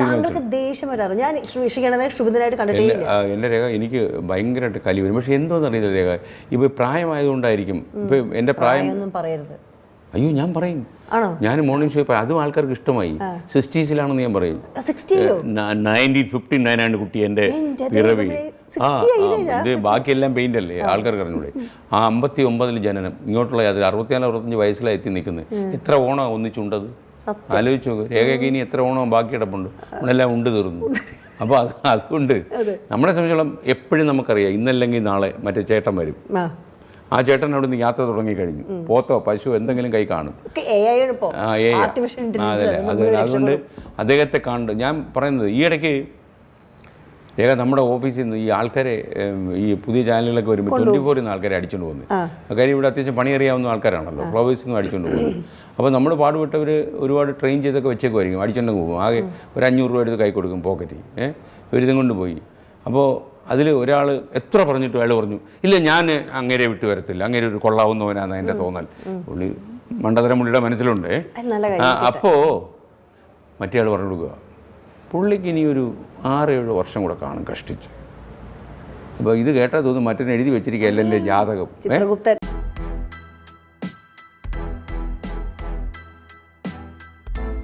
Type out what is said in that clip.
താങ്കൾക്ക് ദേഷ്യം വരാറ്? ഞാൻ ശുഭിതനായിട്ട് കണ്ടിട്ടില്ല. എൻ്റെ രേഖ എനിക്ക് ഭയങ്കരമായിട്ട് കലി വരും. പക്ഷെ എന്തോന്ന് അറിയില്ല രേഖ, ഇപ്പോൾ പ്രായമായതുകൊണ്ടായിരിക്കും. ഇപ്പം എൻ്റെ പ്രായം ഒന്നും പറയരുത്. അയ്യോ ഞാൻ പറയും. ഞാൻ മോർണിംഗ് ഷോ അതും ആൾക്കാർക്ക് ഇഷ്ടമായി. 60s ഞാൻ പറയും. 1959 ആണ് കുട്ടി എൻ്റെ പിറവി. ഇത് ബാക്കിയെല്ലാം പെയിൻ്റ് അല്ലേ, ആൾക്കാർക്ക് അറിഞ്ഞൂടെ. 59 ജനനം, ഇങ്ങോട്ടുള്ള അത് 64-65 വയസ്സിലാണ് എത്തി നിൽക്കുന്നത്. എത്ര ഓണം ഒന്നിച്ചുണ്ടത് ആലോചിച്ച് നോക്ക്. രേഖയ്ക്ക് ഇനി എത്ര ഓണം ബാക്കി കിടപ്പുണ്ട്, നമ്മളെല്ലാം ഉണ്ട് തീർന്നു. അപ്പോൾ അതുകൊണ്ട് നമ്മളെ സംബന്ധിച്ചോളം എപ്പോഴും നമുക്കറിയാം ഇന്നല്ലെങ്കിൽ നാളെ മറ്റേ ചേട്ടൻ വരും. ആ ചേട്ടൻ അവിടെ നിന്ന് യാത്ര തുടങ്ങിക്കഴിഞ്ഞു. പോത്തോ പശു എന്തെങ്കിലും കൈ കാണും. അതുകൊണ്ട് അദ്ദേഹത്തെ കണ്ട് ഞാൻ പറയുന്നത്, ഈ ഇടയ്ക്ക് രേഖ നമ്മുടെ ഓഫീസിൽ നിന്ന് ഈ ആൾക്കാരെ ഈ പുതിയ ചാനലുകളൊക്കെ വരുമ്പോൾ 24 ആൾക്കാരെ അടിച്ചുകൊണ്ട് പോകുന്നത്. കാര്യം ഇവിടെ അത്യാവശ്യം പണിയറിയാവുന്ന ആൾക്കാരാണല്ലോ, ഫ്ലവേഴ്സിൽ നിന്ന് അടിച്ചുകൊണ്ട് പോകുന്നത്. അപ്പോൾ നമ്മൾ പാടുപെട്ടവർ ഒരുപാട് ട്രെയിൻ ചെയ്തൊക്കെ വെച്ചേക്കുമായിരിക്കും, അടിച്ചുകൊണ്ട് പോകും. ആകെ ഒരു 500 രൂപ എടുത്ത് കൈ കൊടുക്കും പോക്കറ്റിൽ. ഇവരിതും കൊണ്ട് പോയി. അപ്പോൾ അതിൽ ഒരാൾ എത്ര പറഞ്ഞിട്ടും അയാൾ പറഞ്ഞു, ഇല്ല ഞാൻ അങ്ങേരെ വിട്ടു വരത്തില്ല, അങ്ങേരെ ഒരു കൊള്ളാവുന്നവനാണ് എൻ്റെ തോന്നൽ. പുള്ളി മണ്ടതരം പുള്ളിയുടെ മനസ്സിലുണ്ട്. അപ്പോൾ മറ്റേ ആൾ പറഞ്ഞു കൊടുക്കുക, പുള്ളിക്ക് ഇനി ഒരു 6-7 വർഷം കൂടെ കാണും കഷ്ടിച്ച്. അപ്പോൾ ഇത് കേട്ടാൽ തോന്നുന്നു മറ്റൊന്ന് എഴുതി വെച്ചിരിക്കുക, അല്ലേ ജാതകം.